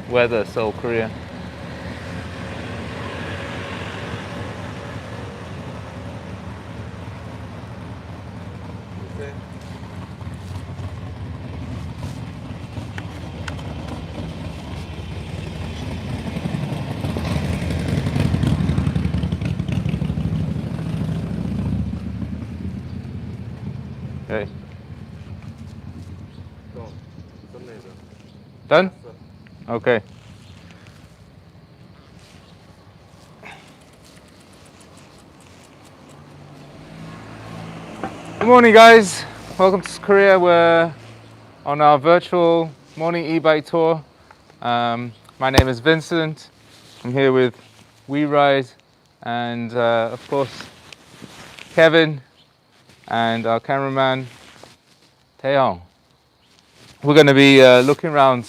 weather, Seoul, Korea. Okay. Done? Okay. Good morning, guys. Welcome to Korea. We're on our virtual morning e-bike tour. My name is Vincent. I'm here with WeRide and of course Kevin and our cameraman Taeyong. We're going to be looking around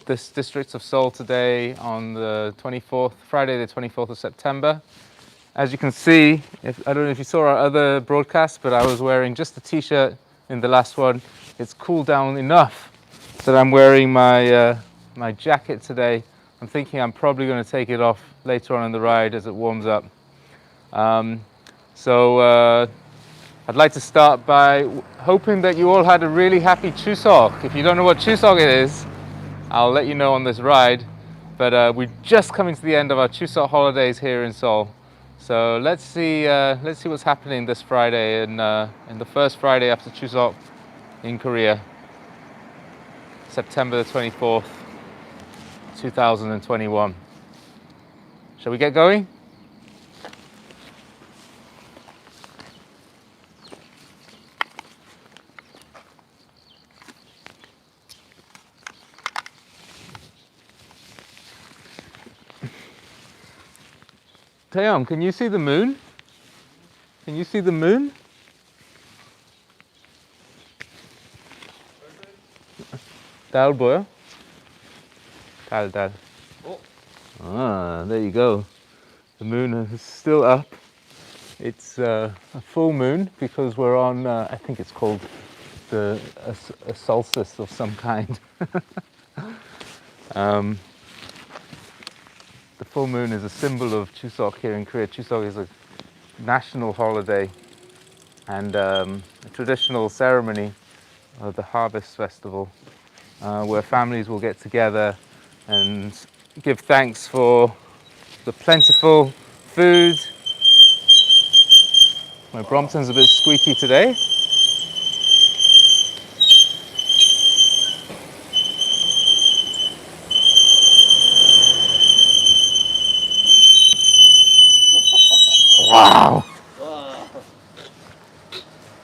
this district of Seoul today on the 24th, Friday the 24th of September. As you can see, I don't know if you saw our other broadcast, but I was wearing just a t-shirt in the last one. It's cooled down enough that I'm wearing my my jacket today. I'm thinking I'm probably going to take it off later on in the ride as it warms up. I'd like to start by hoping that you all had a really happy Chuseok. If you don't know what Chuseok is, I'll let you know on this ride. But we're just coming to the end of our Chuseok holidays here in Seoul. So let's see what's happening this Friday in the first Friday after Chuseok in Korea, September the 24th, 2021. Shall we get going? Taeyong, can you see the moon? Can you see the moon? 달 보여? 달. Ah, there you go. The moon is still up. It's a full moon because we're on, I think it's called a solstice of some kind. The full moon is a symbol of Chuseok here in Korea. Chuseok is a national holiday and a traditional ceremony of the harvest festival where families will get together and give thanks for the plentiful food. My Brompton's a bit squeaky today. Wow.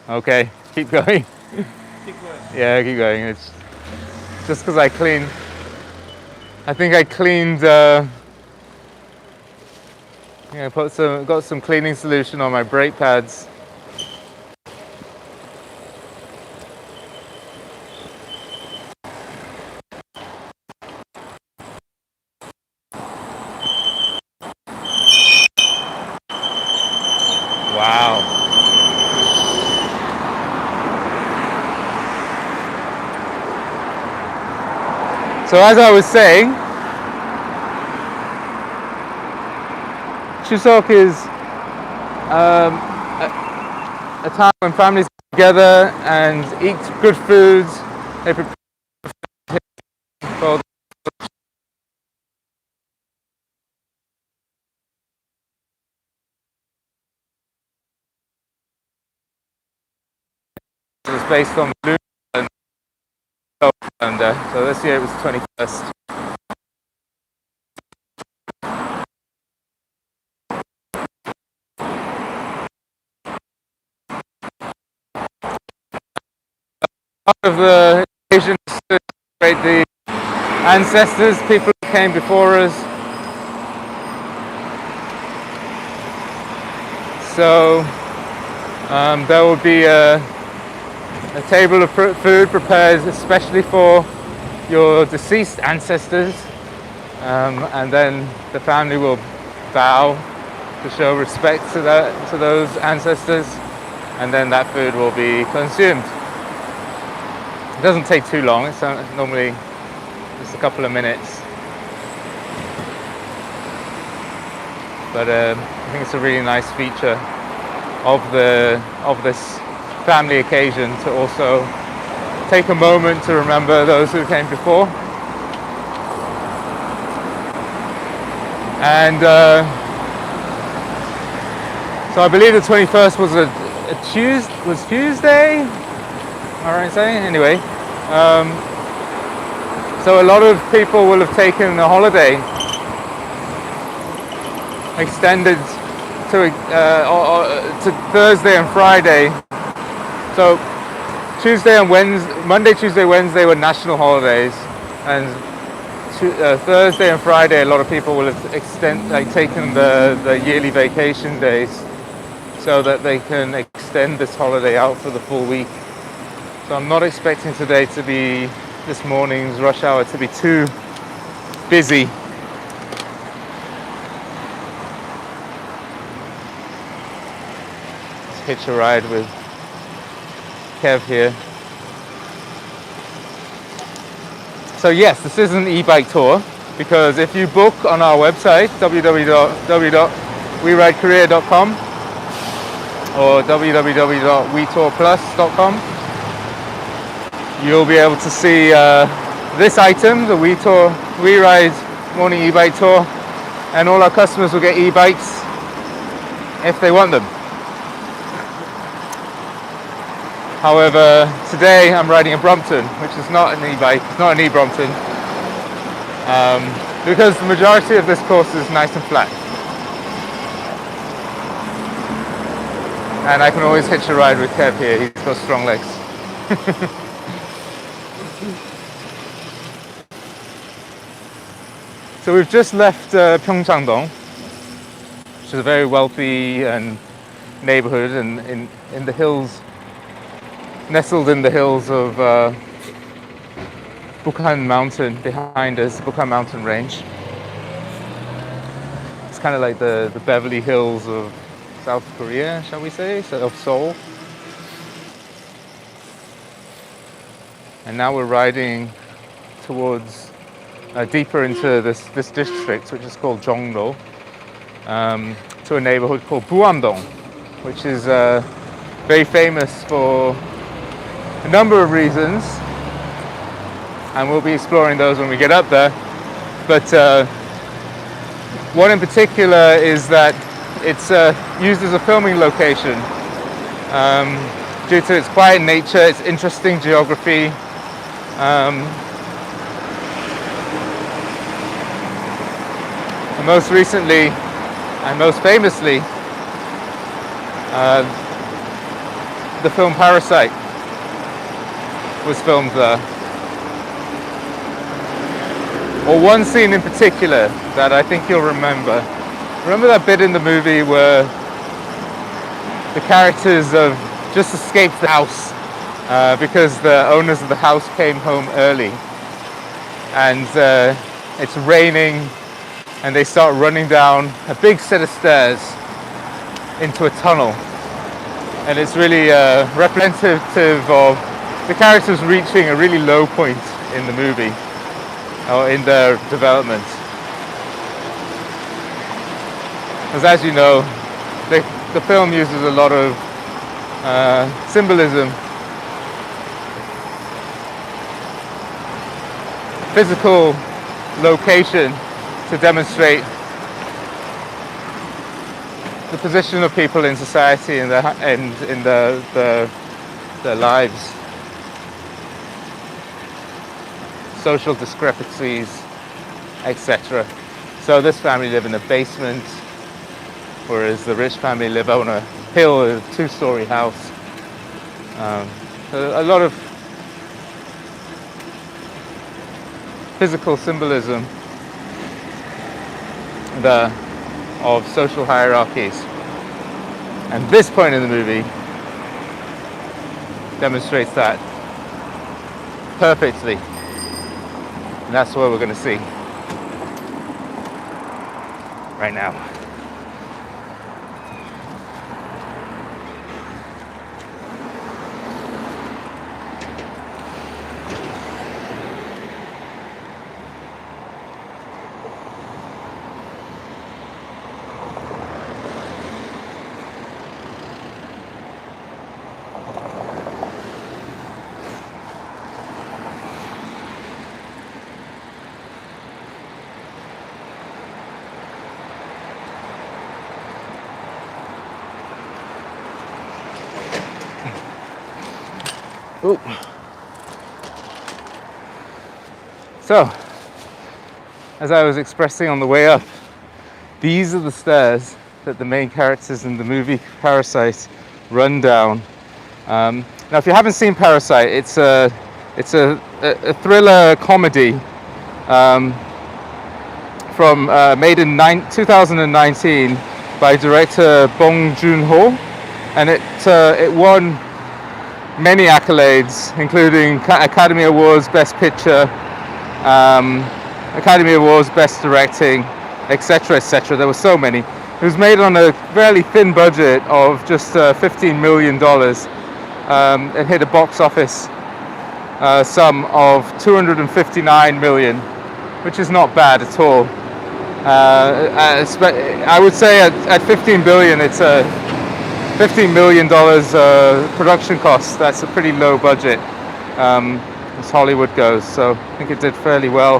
Okay, keep going. Keep going. Yeah, keep going. It's just because I cleaned. I think I cleaned. Got some cleaning solution on my brake pads. Wow. So as I was saying, Chuseok is a time when families get together and eat good foods. They prepare for it's based on the lunar calendar. So this year it was 21st. Part of the occasion is to celebrate the ancestors, people who came before us. So there will be a table of food prepared especially for your deceased ancestors, and then the family will bow to show respect to those ancestors, and then that food will be consumed. It doesn't take too long. It's normally just a couple of minutes. But I think it's a really nice feature of this family occasion to also take a moment to remember those who came before. And so I believe the 21st was Tuesday. Am I right in saying? Anyway, so a lot of people will have taken a holiday, extended to Thursday and Friday. So Monday, Tuesday, Wednesday were national holidays, and Thursday and Friday a lot of people will have taken the yearly vacation days, so that they can extend this holiday out for the full week. So I'm not expecting this morning's rush hour to be too busy. Let's hitch a ride with Kev here. So yes, this is an e-bike tour, because if you book on our website www.weridekorea.com or www.wetourplus.com, you'll be able to see this item, the We Ride Morning e-bike tour, and all our customers will get e-bikes if they want them. However, today I'm riding a Brompton, which is not an e-bike, it's not an e-Brompton, because the majority of this course is nice and flat. And I can always hitch a ride with Kev here, he's got strong legs. So we've just left Myeongdong, which is a very wealthy neighborhood in the hills, nestled in the hills of Bukhan Mountain. Behind us, Bukhan Mountain range. It's kind of like the Beverly Hills of South Korea, shall we say, of Seoul. And now we're riding towards deeper into this district, which is called Jongno, to a neighborhood called Buamdong, which is very famous for a number of reasons, and we'll be exploring those when we get up there. But one in particular is that it's used as a filming location due to its quiet nature, its interesting geography, and most recently and most famously, the film Parasite was filmed there. Or one scene in particular that I think you'll remember. Remember that bit in the movie where the characters have just escaped the house because the owners of the house came home early, and it's raining, and they start running down a big set of stairs into a tunnel, and it's really representative of the characters reaching a really low point in the movie, or in their development. Because as you know, the film uses a lot of symbolism, physical location, to demonstrate the position of people in society and in their lives, social discrepancies, etc. So this family live in a basement, whereas the rich family live on a hill, a two-story house. A lot of physical symbolism there of social hierarchies, and this point in the movie demonstrates that perfectly, and that's what we're going to see right now. Ooh. So, as I was expressing on the way up, these are the stairs that the main characters in the movie Parasite run down. Now, if you haven't seen Parasite, it's a thriller comedy from made in 2019 by director Bong Joon-ho, and it won many accolades, including Academy Awards Best Picture, Academy Awards Best Directing, etc., etc. There were so many. It was made on a fairly thin budget of just $15 million and hit a box office sum of $259 million, which is not bad at all. I would say at $15 billion, it's a $15 million production cost. That's a pretty low budget as Hollywood goes. So I think it did fairly well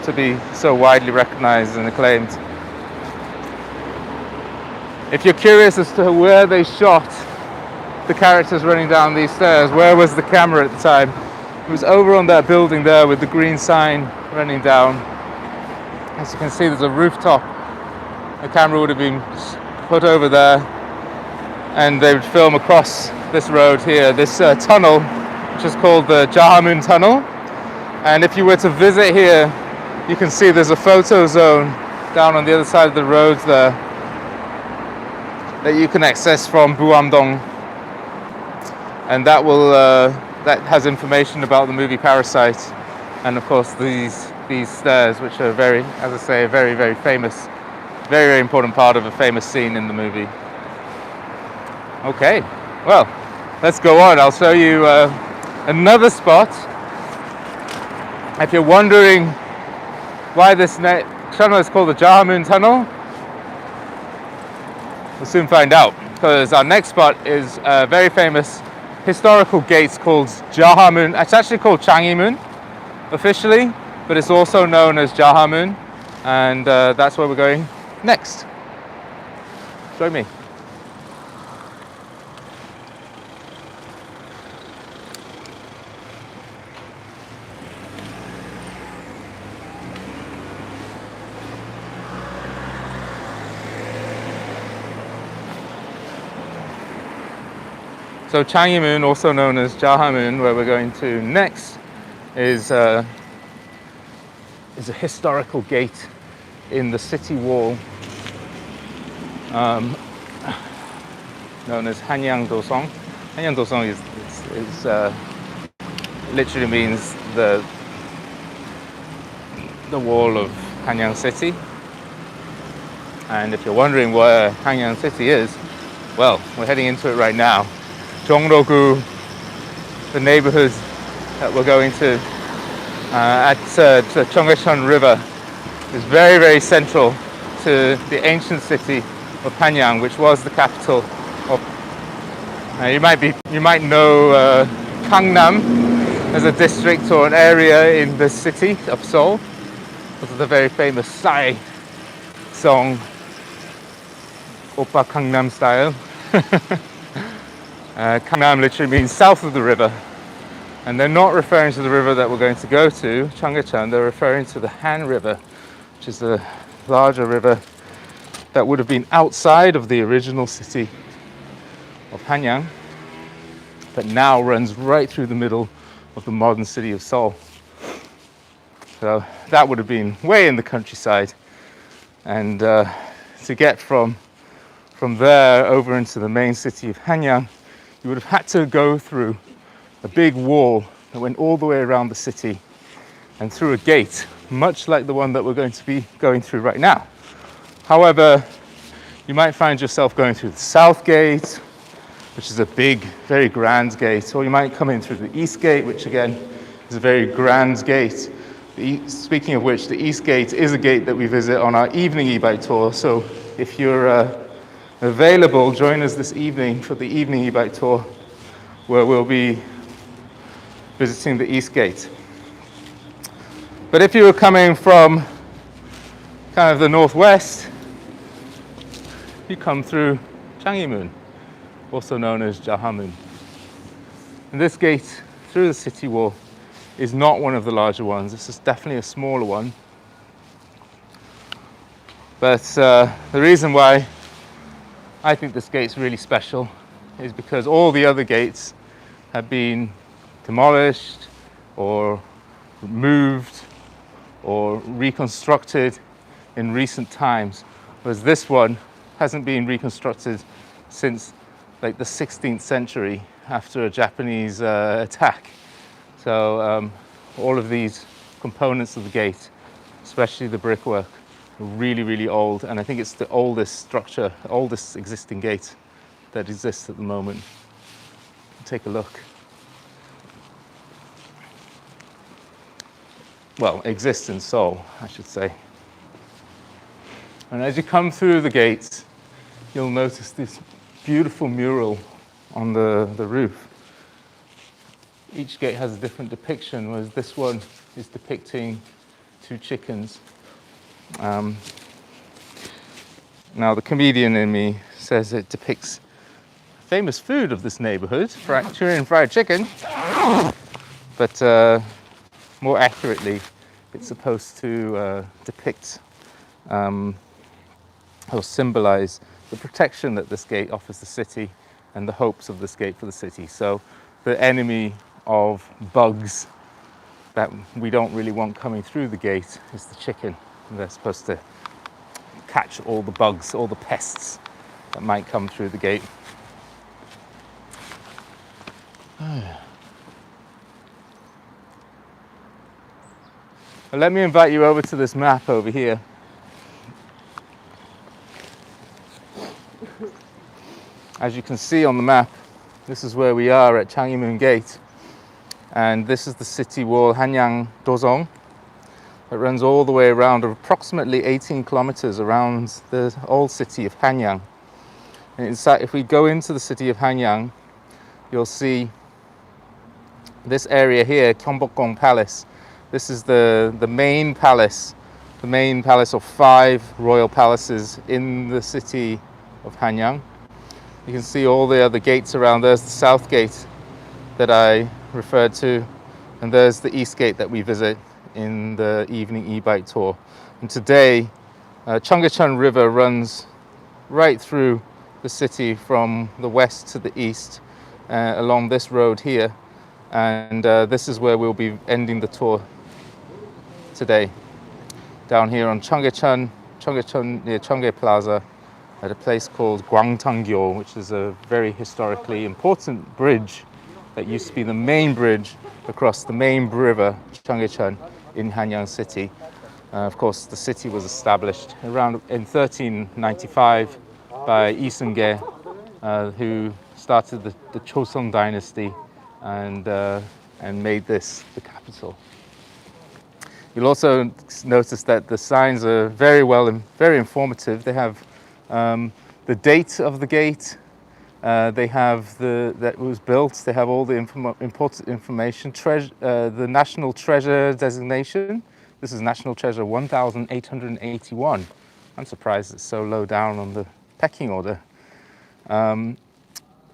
to be so widely recognized and acclaimed. If you're curious as to where they shot the characters running down these stairs, where was the camera at the time? It was over on that building there with the green sign running down. As you can see, there's a rooftop. The camera would have been put over there, and they would film across this road here, this tunnel, which is called the Jahamun Tunnel. And if you were to visit here, you can see there's a photo zone down on the other side of the road there that you can access from Myeongdong, and that has information about the movie Parasite, and of course these stairs, which are very, as I say, a very, very famous, very, very important part of a famous scene in the movie. Okay, well, let's go on. I'll show you another spot. If you're wondering why this tunnel is called the Jahamun Tunnel, we'll soon find out, because our next spot is a very famous historical gate called Jahamun. It's actually called Changgimun officially, but it's also known as Jahamun, and that's where we're going next. Join me. So Changgimun, also known as Jahamun, where we're going to next, is a historical gate in the city wall known as Hanyang-dosong. Hanyang-dosong literally means the wall of Hanyang City. And if you're wondering where Hanyang City is, well, we're heading into it right now. Jongro-gu, the neighborhood that we're going to at the Cheonggyecheon River, is very, very central to the ancient city of Hanyang, which was the capital of. You might know Gangnam as a district or an area in the city of Seoul, because of the very famous Psy song, Oppa Gangnam Style. Gangnam literally means south of the river, and they're not referring to the river that we're going to go to, Cheonggyecheon. They're referring to the Han River, which is a larger river that would have been outside of the original city of Hanyang, but now runs right through the middle of the modern city of Seoul. So that would have been way in the countryside, and to get from there over into the main city of Hanyang, you would have had to go through a big wall that went all the way around the city and through a gate, much like the one that we're going to be going through right now. However, you might find yourself going through the south gate, which is a big, very grand gate, or you might come in through the east gate, which again is a very grand gate. Speaking of which, the east gate is a gate that we visit on our evening e-bike tour, so if you're available, join us this evening for the evening e-bike tour, where we'll be visiting the East Gate. But if you were coming from kind of the northwest, you come through Changgimun, also known as Jahamun. And this gate through the city wall is not one of the larger ones. This is definitely a smaller one. But the reason why I think this gate's really special is because all the other gates have been demolished or moved or reconstructed in recent times, whereas this one hasn't been reconstructed since like the 16th century after a Japanese attack. So all of these components of the gate, especially the brickwork, are really, really old, and I think it's the oldest structure, oldest existing gate that exists at the moment. Take a look. Well, exists in Seoul, I should say. And as you come through the gates, you'll notice this beautiful mural on the roof. Each gate has a different depiction, whereas this one is depicting two chickens. Now, the comedian in me says it depicts famous food of this neighborhood, Korean fried chicken. But more accurately, it's supposed to depict or symbolize the protection that this gate offers the city and the hopes of this gate for the city. So the enemy of bugs that we don't really want coming through the gate is the chicken. And they're supposed to catch all the bugs, all the pests that might come through the gate. Well, let me invite you over to this map over here. As you can see on the map, this is where we are at Changilmun Gate, and this is the city wall Hanyang Dozong. It runs all the way around, approximately 18 kilometers around the old city of Hanyang. And inside, if we go into the city of Hanyang, you'll see this area here, Kombokong Palace. This is the main palace of 5 royal palaces in the city of Hanyang. You can see all the other gates around. There's the south gate that I referred to, and there's the east gate that we visit in the evening e-bike tour. And today, Cheonggyecheon River runs right through the city from the west to the east along this road here. And this is where we'll be ending the tour today, down here on Cheonggyecheon near Cheonggye Plaza, at a place called Gwanggtang-gyo, which is a very historically important bridge that used to be the main bridge across the main river, Cheonggyecheon, in Hanyang City. Of course, the city was established around in 1395 by Lee Seung-gae, who started the Chosun dynasty and made this the capital. You'll also notice that the signs are very informative. They have the date of the gate. They have that it was built. They have all the important information. The National Treasure designation. This is National Treasure 1881. I'm surprised it's so low down on the pecking order.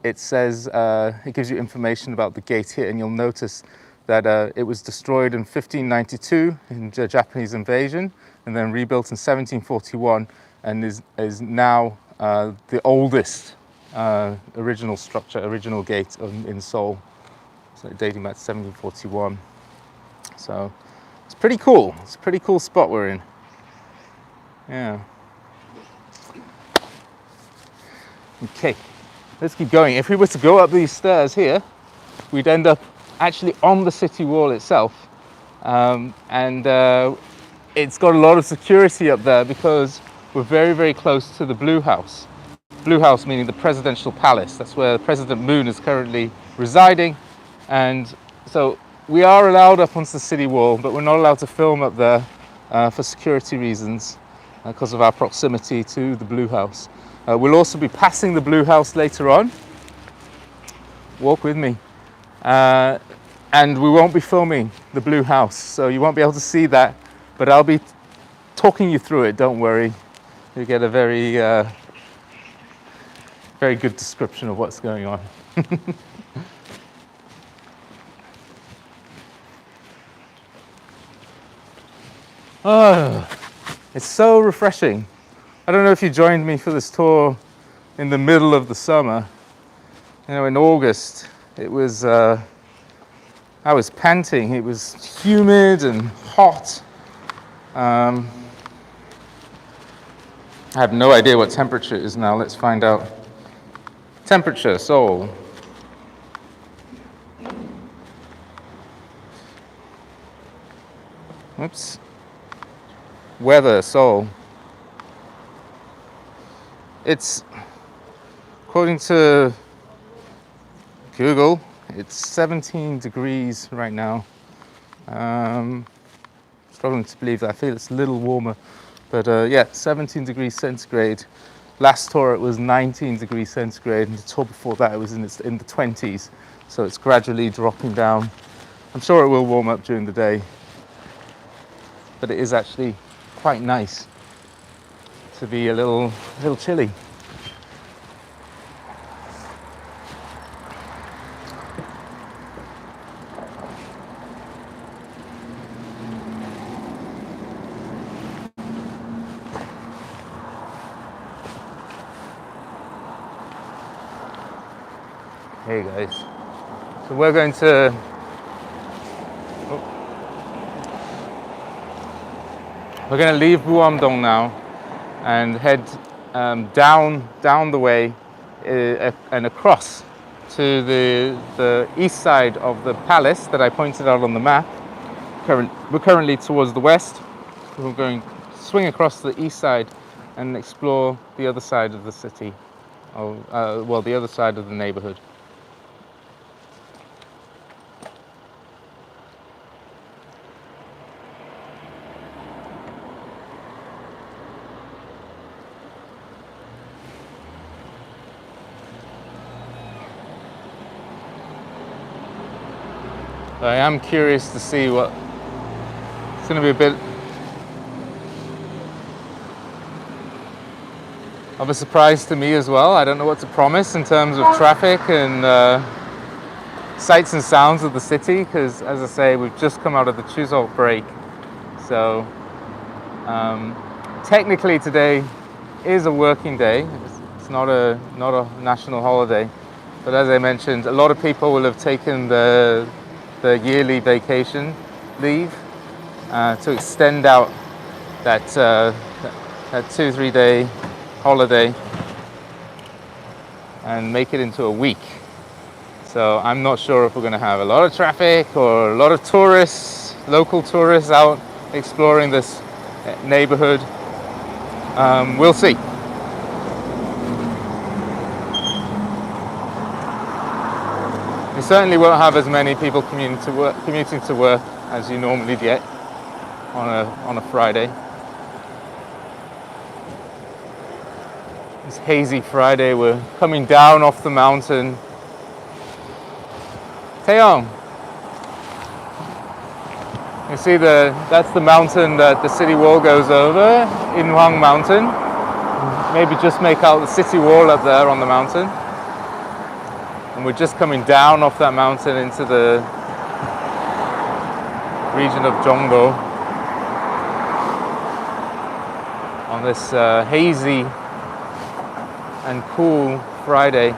It says, it gives you information about the gate here, and you'll notice that it was destroyed in 1592 in the Japanese invasion, and then rebuilt in 1741, and is now the oldest original gate in Seoul, so dating back to 1741. So it's pretty cool. It's a pretty cool spot we're in. Yeah. Okay, let's keep going. If we were to go up these stairs here, we'd end up actually on the city wall itself, and it's got a lot of security up there because we're very, very close to the Blue House. Blue House meaning the presidential palace. That's where President Moon is currently residing, and so we are allowed up onto the city wall, but we're not allowed to film up there for security reasons because of our proximity to the Blue House. We'll also be passing the Blue House later on. Walk with me. And we won't be filming the Blue House, so you won't be able to see that, but I'll be talking you through it, don't worry. You'll get a very, very good description of what's going on. Oh, it's so refreshing. I don't know if you joined me for this tour in the middle of the summer. You know, in August, it was, I was panting. It was humid and hot. I have no idea what temperature it is now. Let's find out. Temperature, Seoul. Oops. Weather, Seoul. It's, according to Google, it's 17 degrees right now. Struggling to believe that. I feel it's a little warmer. But yeah, 17 degrees centigrade. Last tour it was 19 degrees centigrade, and the tour before that it was in the 20s. So it's gradually dropping down. I'm sure it will warm up during the day. But it is actually quite nice to be a little chilly. Hey guys, so we're going to leave Myeongdong now and head down the way and across to the east side of the palace that I pointed out on the map. We're currently towards the west. We're going to swing across the east side and explore the other side of the city, well, the other side of the neighborhood. I am curious to see what it's going to be. A bit of a surprise to me as well. I don't know what to promise in terms of traffic and sights and sounds of the city, because as I say, we've just come out of the Chuseok break. So technically today is a working day. It's not a national holiday. But as I mentioned, a lot of people will have taken the yearly vacation leave to extend out that 2-3 day holiday and make it into a week. So I'm not sure if we're going to have a lot of traffic or a lot of tourists, local tourists out exploring this neighborhood. We'll see. You certainly won't have as many people commuting to work as you normally get on a Friday. This hazy Friday, we're coming down off the mountain. Taeyong, you see that's the mountain that the city wall goes over, Inhwang Mountain. Maybe just make out the city wall up there on the mountain. And we're just coming down off that mountain into the region of Jongdo on this hazy and cool Friday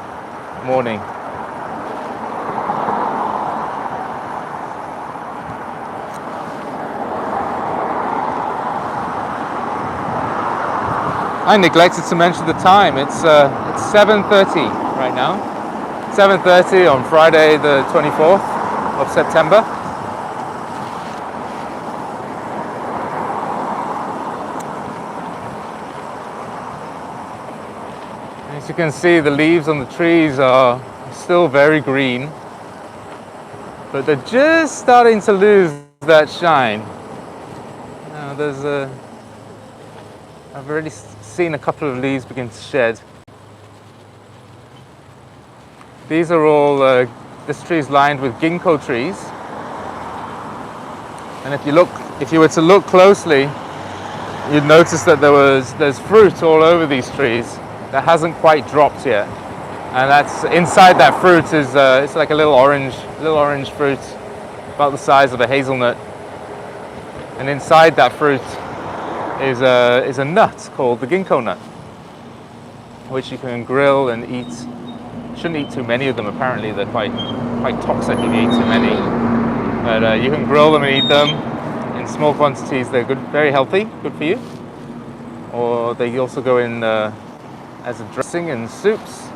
morning. I neglected to mention the time. It's 7:30 right now. 7:30 on Friday the 24th of September. As you can see, the leaves on the trees are still very green, but they're just starting to lose that shine. Now I've already seen a couple of leaves begin to shed. These are all, this tree is lined with ginkgo trees. And if you were to look closely, you'd notice that there's fruit all over these trees that hasn't quite dropped yet. And that's inside that fruit is it's like a little orange fruit, about the size of a hazelnut. And inside that fruit is a nut called the ginkgo nut, which you can grill and eat. You shouldn't eat too many of them. Apparently, they're quite toxic if you eat too many. But you can grill them and eat them in small quantities. They're good, very healthy, good for you. Or they also go in as a dressing in soups.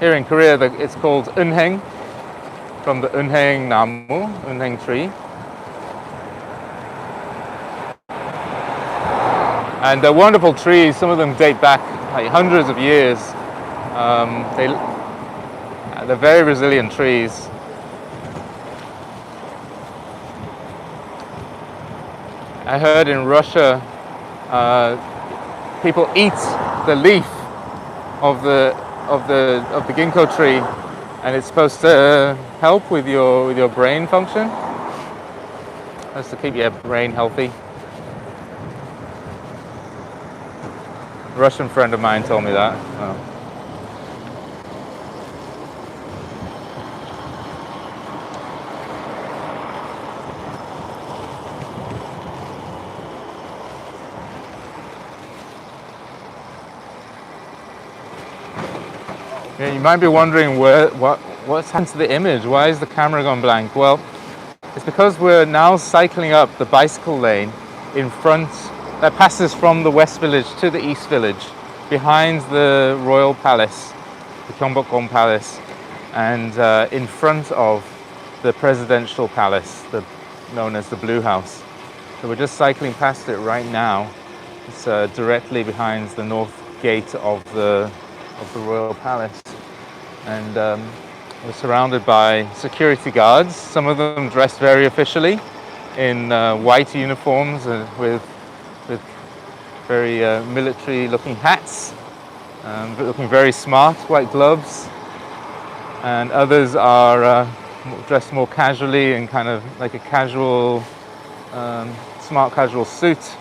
Here in Korea, it's called unheng, from the unheng namu, unheng tree. And they're wonderful trees. Some of them date back like hundreds of years. They're very resilient trees. I heard in Russia, people eat the leaf of the ginkgo tree, and it's supposed to help with your brain function. That's to keep your brain healthy. A Russian friend of mine told me that. Oh. Yeah, you might be wondering what's happened to the image. Why is the camera gone blank? Well, it's because we're now cycling up the bicycle lane in front that passes from the West Village to the East Village, behind the Royal Palace, the Kombokong Palace, and in front of the Presidential Palace, known as the Blue House. So we're just cycling past it right now. It's directly behind the north gate of the Royal Palace, and we're surrounded by security guards, some of them dressed very officially in white uniforms with very military looking hats, looking very smart, white gloves, and others are dressed more casually in kind of like a casual, smart casual suit.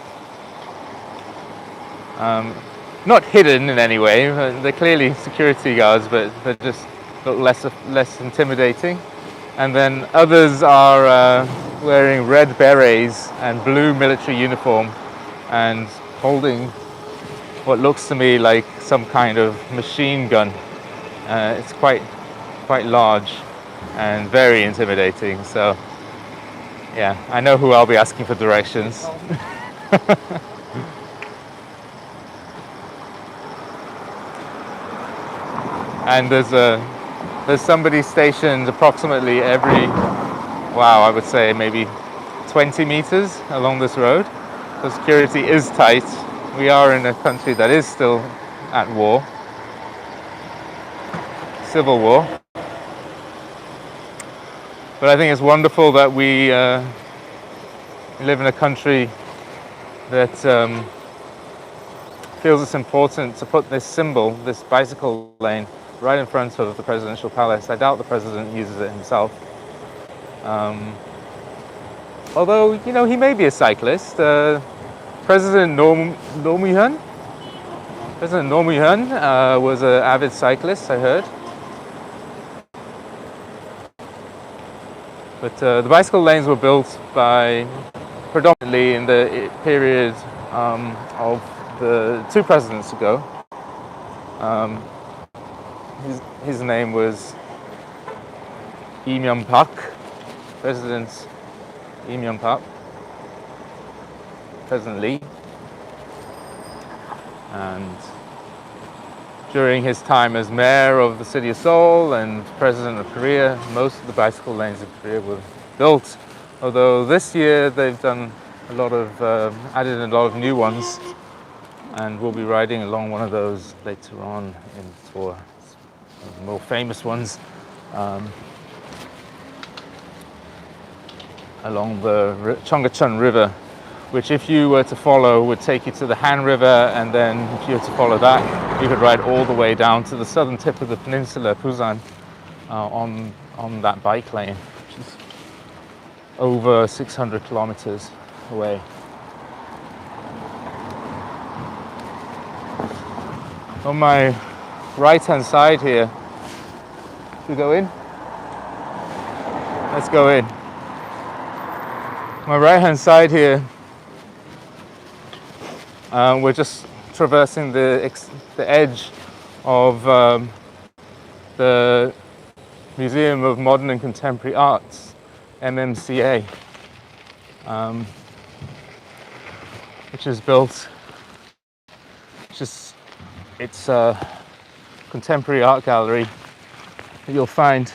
Not hidden in any way. They're clearly security guards, but they just look less intimidating. And then others are wearing red berets and blue military uniform, and holding what looks to me like some kind of machine gun. It's quite large and very intimidating. So, yeah, I know who I'll be asking for directions. And there's somebody stationed approximately every, I would say maybe 20 meters along this road. So security is tight. We are in a country that is still at war, civil war. But I think it's wonderful that we live in a country that feels it's important to put this symbol, this bicycle lane, right in front of the presidential palace. I doubt the president uses it himself. Although, you know, he may be a cyclist. President Roh Moo-hyun was an avid cyclist, I heard. But the bicycle lanes were built predominantly in the period of the two presidents ago. His name was Lee Myung-pak, President Lee Myung-pak, President Lee, and during his time as mayor of the city of Seoul and president of Korea, most of the bicycle lanes in Korea were built. Although this year they've done added a lot of new ones, and we'll be riding along one of those later on in the tour. The more famous ones along the Cheonggacheon River, which if you were to follow would take you to the Han River, and then if you were to follow that, you could ride all the way down to the southern tip of the peninsula, Busan, on that bike lane, which is over 600 kilometers away. On my right-hand side here, should we go in? Let's go in. My right hand side here, we're just traversing the edge of the Museum of Modern and Contemporary Arts, MMCA, which is built, it's a contemporary art gallery that you'll find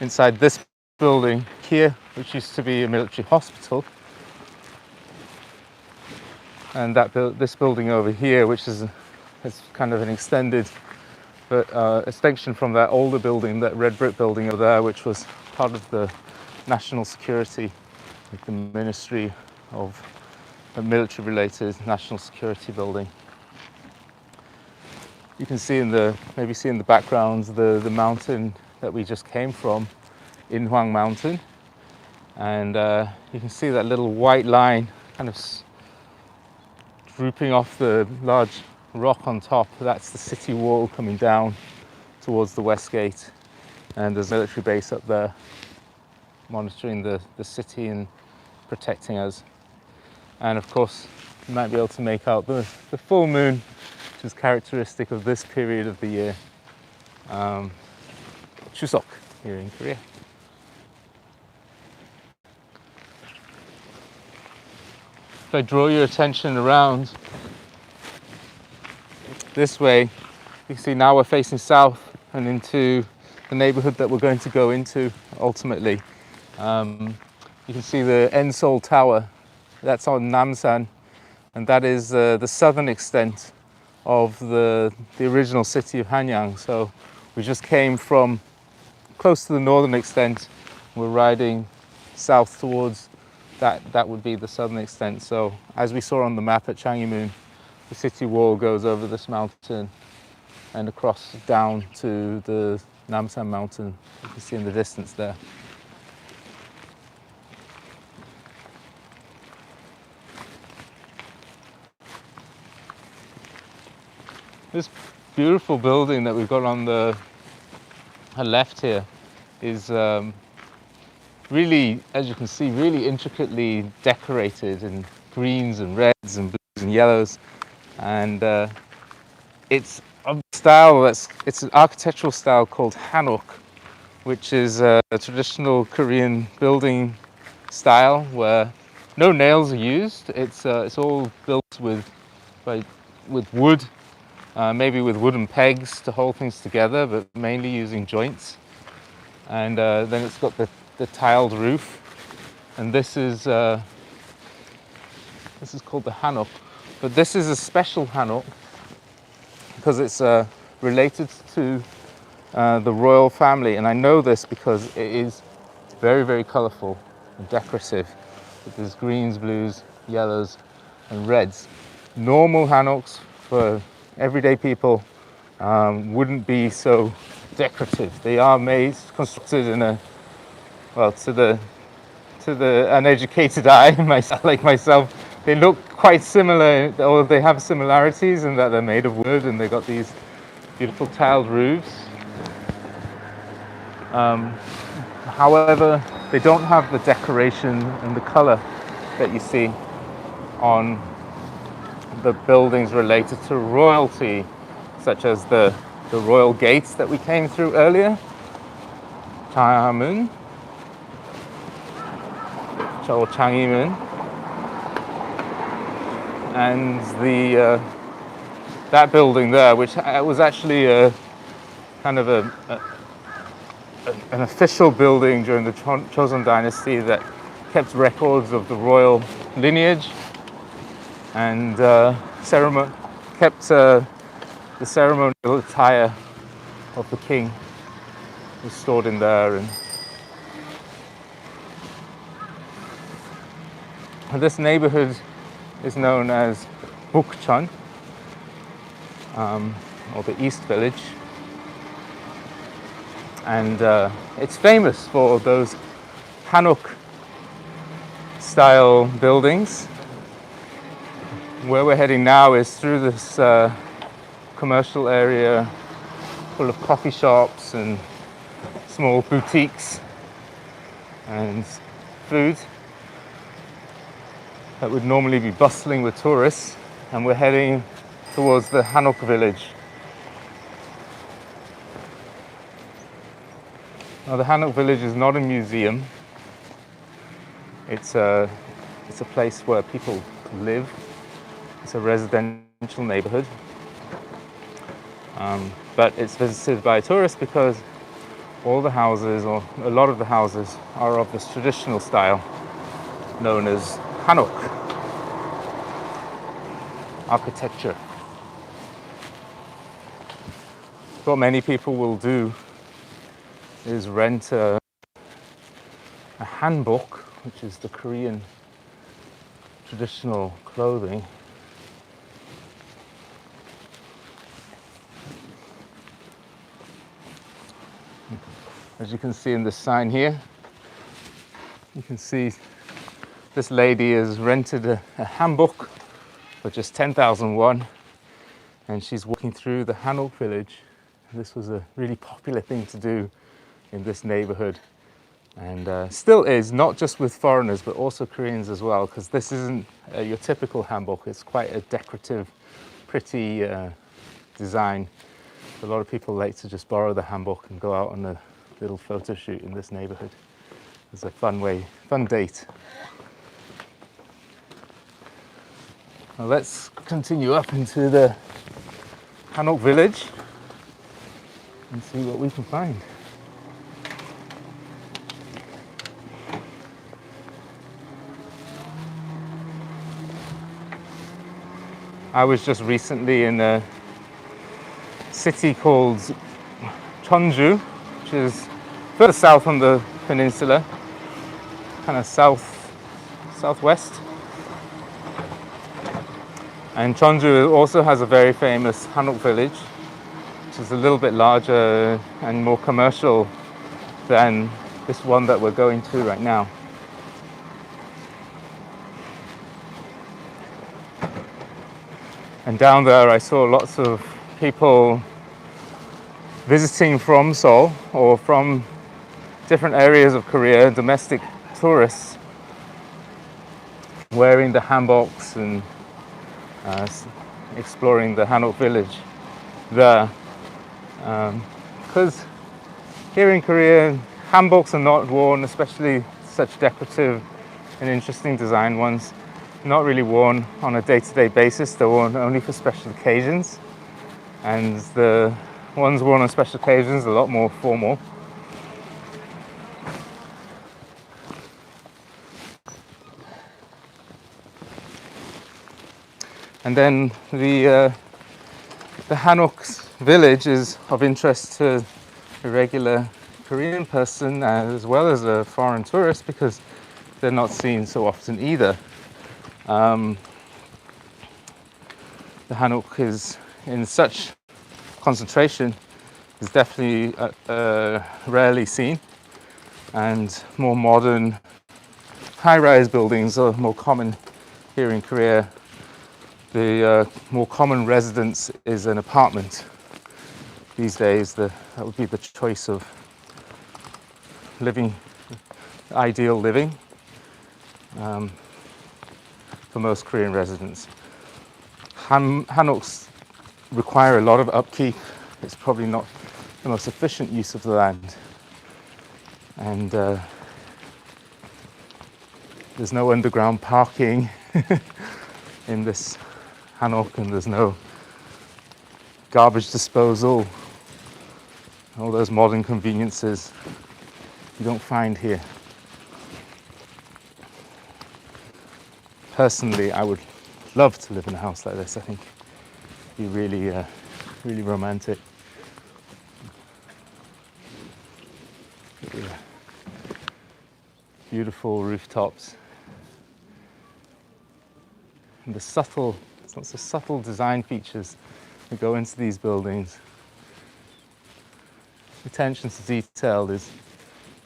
inside this building here, which used to be a military hospital, and this building over here, which is kind of an extended extension from that older building, that red brick building over there, which was part of the national security, like the Ministry of a military-related national security building. You can see maybe see in the background the mountain that we just came from, Inhuang Mountain, and you can see that little white line kind of drooping off the large rock on top. That's the city wall coming down towards the west gate, and there's a military base up there monitoring the city and protecting us. And of course you might be able to make out the full moon, which is characteristic of this period of the year, Chuseok here in Korea. If I draw your attention around this way, you can see now we're facing south and into the neighborhood that we're going to go into ultimately. You can see the Seoul Tower, that's on Namsan, and that is the southern extent of the original city of Hanyang. So we just came from close to the northern extent, we're riding south towards that would be the southern extent. So as we saw on the map at Changjimun, the city wall goes over this mountain and across down to the Namsan mountain, you can see in the distance there. This beautiful building that we've got on the left here is really, as you can see, really intricately decorated in greens and reds and blues and yellows, and it's a style it's an architectural style called Hanok, which is a traditional Korean building style where no nails are used. It's all built with wood, maybe with wooden pegs to hold things together, but mainly using joints. And then it's got the tiled roof, and this is called the Hanok. But this is a special Hanok because it's related to the royal family, and I know this because it is very, very colourful and decorative. There's greens, blues, yellows, and reds. Normal Hanoks for everyday people wouldn't be so decorative. They are constructed in a, well, to the uneducated eye, like myself, they look quite similar, or they have similarities in that they're made of wood and they've got these beautiful tiled roofs. However, they don't have the decoration and the color that you see on the buildings related to royalty, such as the royal gates that we came through earlier, Changmun, or Changjimun, and that building there, which was actually a kind of an official building during the Joseon dynasty that kept records of the royal lineage and kept the ceremonial attire of the king was stored in there. And this neighborhood is known as Bukchon, or the East Village, and it's famous for those Hanok style buildings. Where we're heading now is through this commercial area full of coffee shops and small boutiques and food. that would normally be bustling with tourists, and we're heading towards the Hanok Village. Now, the Hanok Village is not a museum. It's a place where people live. It's a residential neighborhood. But it's visited by tourists because all the houses, or a lot of the houses, are of this traditional style known as Hanok architecture. What many people will do is rent a hanbok, which is the Korean traditional clothing. As you can see in this sign here, you can see this lady has rented a hanbok for just 10,000 won, and she's walking through the Hanok village. This was a really popular thing to do in this neighborhood, and still is, not just with foreigners but also Koreans as well, because this isn't your typical hanbok. It's quite a decorative, pretty design. A lot of people like to just borrow the hanbok and go out on a little photo shoot in this neighborhood. It's a fun date. Now let's continue up into the Hanok village and see what we can find. I was just recently in a city called Cheonju, which is further south on the peninsula, kind of southwest. And Cheonju also has a very famous Hanok village, which is a little bit larger and more commercial than this one that we're going to right now. And down there I saw lots of people visiting from Seoul or from different areas of Korea, domestic tourists, wearing the hanboks and exploring the Hanok village there. Because here in Korea, hanboks are not worn, especially such decorative and interesting design ones, not really worn on a day-to-day basis. They're worn only for special occasions, and the ones worn on special occasions are a lot more formal. And then the Hanok village is of interest to a regular Korean person as well as a foreign tourist, because they're not seen so often either. The Hanok is in such concentration, is definitely rarely seen, and more modern high-rise buildings are more common here in Korea. The more common residence is an apartment these days. That would be the choice of living, ideal living for most Korean residents. Hanoks require a lot of upkeep. It's probably not the most efficient use of the land, and there's no underground parking in this Hanok, and there's no garbage disposal, all those modern conveniences you don't find here. Personally, I would love to live in a house like this. I think it'd be really, really romantic. Yeah. Beautiful rooftops. And the lots of subtle design features that go into these buildings. Attention to detail is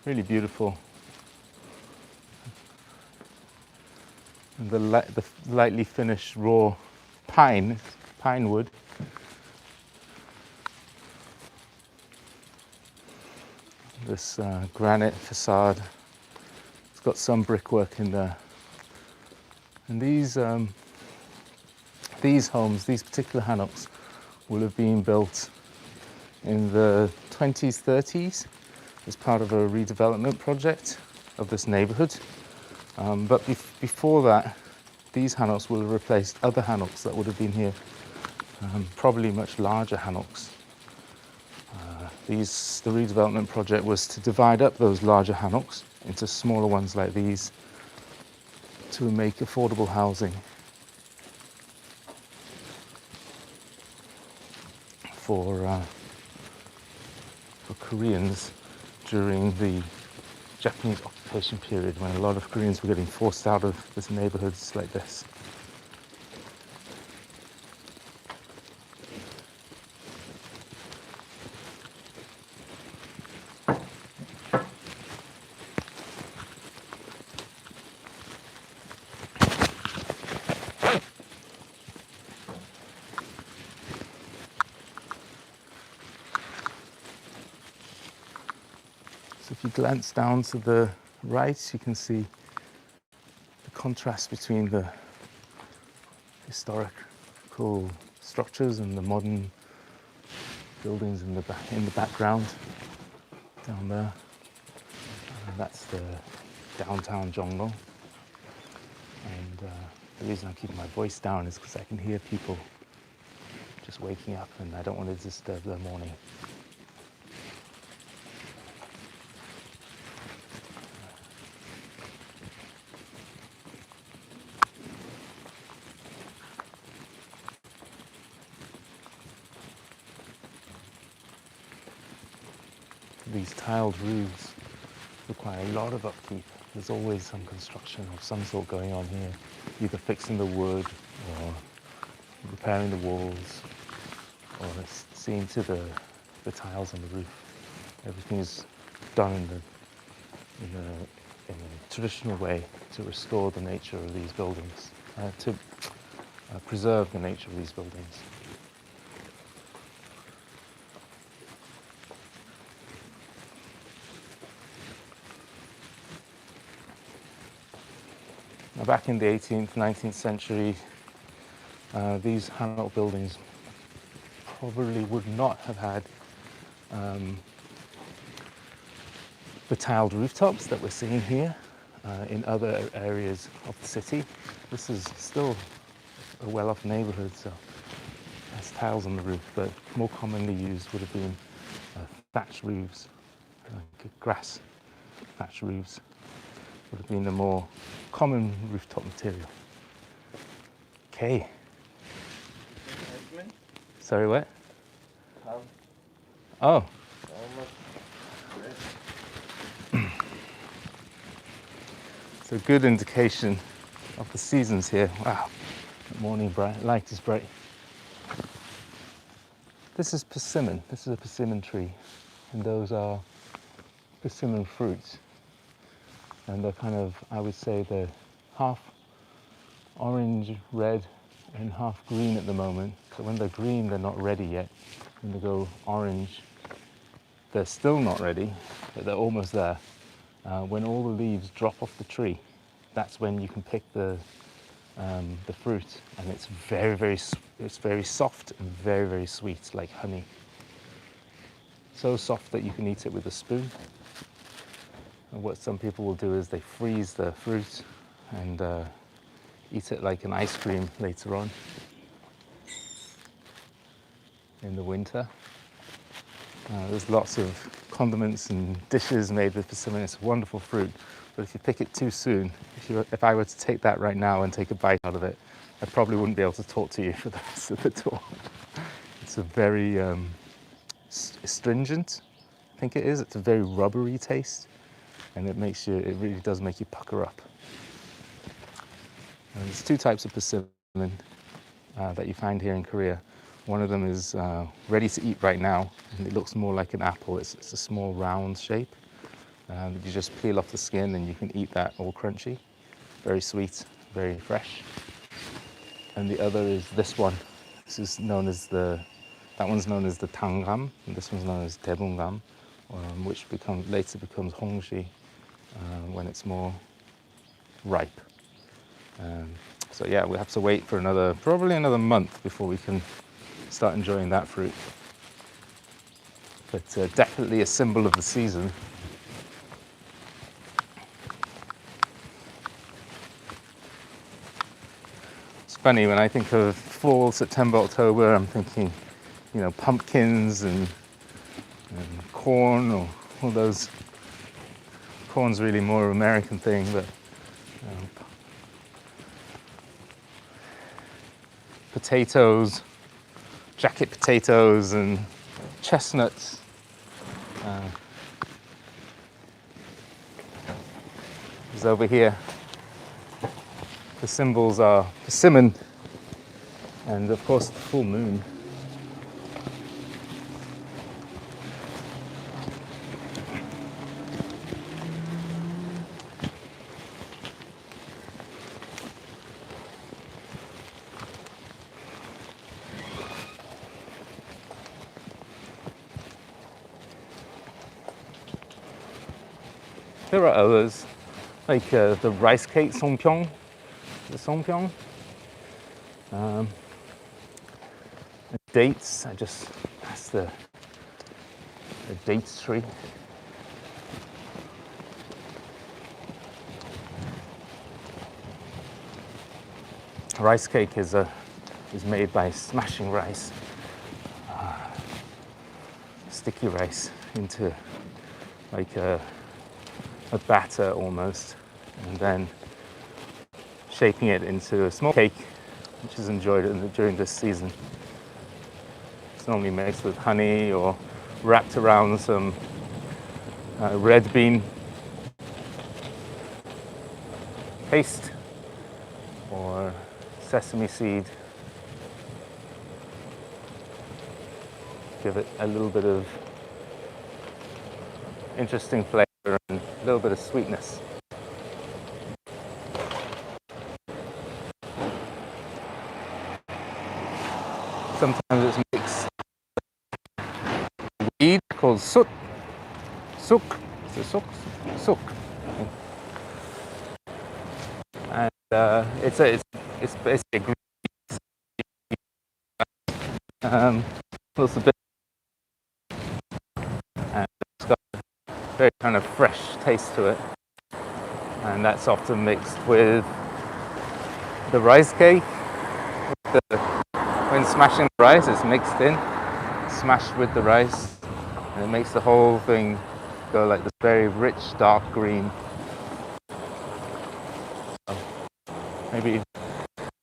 really beautiful. And the lightly finished raw pine wood. This granite facade. It's got some brickwork in there. And these homes, these particular hanoks, will have been built in the 20s, 30s as part of a redevelopment project of this neighborhood. But before that, these hanoks will have replaced other hanoks that would have been here, probably much larger hanoks. The redevelopment project was to divide up those larger hanoks into smaller ones like these to make affordable housing for Koreans during the Japanese occupation period, when a lot of Koreans were getting forced out of this neighborhoods like this. So if you glance down to the right, you can see the contrast between the historical structures and the modern buildings in the background down there. And that's the downtown Myeongdong. And the reason I'm keeping my voice down is because I can hear people just waking up and I don't want to disturb their morning. These tiled roofs require a lot of upkeep. There's always some construction of some sort going on here, either fixing the wood or repairing the walls or seeing to the tiles on the roof. Everything is done in a traditional way to restore the nature of these buildings, to preserve the nature of these buildings. Now, back in the 18th, 19th century, these Hanok buildings probably would not have had the tiled rooftops that we're seeing here in other areas of the city. This is still a well-off neighborhood, so it has tiles on the roof, but more commonly used would have been thatch roofs, grass thatch roofs would have been the more common rooftop material. Okay. Sorry, what? Oh. It's a good indication of the seasons here. Wow. Morning bright, light is bright. This is persimmon. This is a persimmon tree, and those are persimmon fruits. And they're kind of, I would say, they're half orange, red, and half green at the moment. So when they're green, they're not ready yet. When they go orange, they're still not ready, but they're almost there. When all the leaves drop off the tree, that's when you can pick the fruit, and it's very soft and very, very sweet, like honey. So soft that you can eat it with a spoon. And what some people will do is they freeze the fruit and eat it like an ice cream later on in the winter. There's lots of condiments and dishes made with persimmon. It's a wonderful fruit, but if you pick it too soon, if I were to take that right now and take a bite out of it, I probably wouldn't be able to talk to you for the rest of the tour. It's a very astringent, I think it is. It's a very rubbery taste, and it really does make you pucker up. And there's two types of persimmon that you find here in Korea. One of them is ready to eat right now, and it looks more like an apple. It's a small round shape. You just peel off the skin and you can eat that all crunchy. Very sweet, very fresh. And the other is this one. This is known as that one's known as the tanggam, and this one's known as daebungam, which later becomes hongshi when it's more ripe. So yeah, we have to wait for probably another month before we can start enjoying that fruit. But definitely a symbol of the season. It's funny, when I think of fall, September, October, I'm thinking, pumpkins and corn, or all those. Corn's really more an American thing, but potatoes, jacket potatoes, and chestnuts. Is over here. The symbols are persimmon and, of course, the full moon. There are others, like the rice cake, songpyeong. The songpyeong. The dates, I just passed the dates tree. Rice cake is made by smashing rice, sticky rice, into like a batter almost, and then shaping it into a small cake, which is enjoyed during this season. It's normally mixed with honey or wrapped around some red bean paste or sesame seed. Give it a little bit of interesting flavor and a little bit of sweetness. Sometimes it's mixed with weed called suk. Is it suk? Suk. And it's basically a green. Looks a bit, and it's got a very kind of fresh taste to it, and that's often mixed with the rice cake. When smashing the rice, it's mixed in, smashed with the rice, and it makes the whole thing go like this very rich dark green. So maybe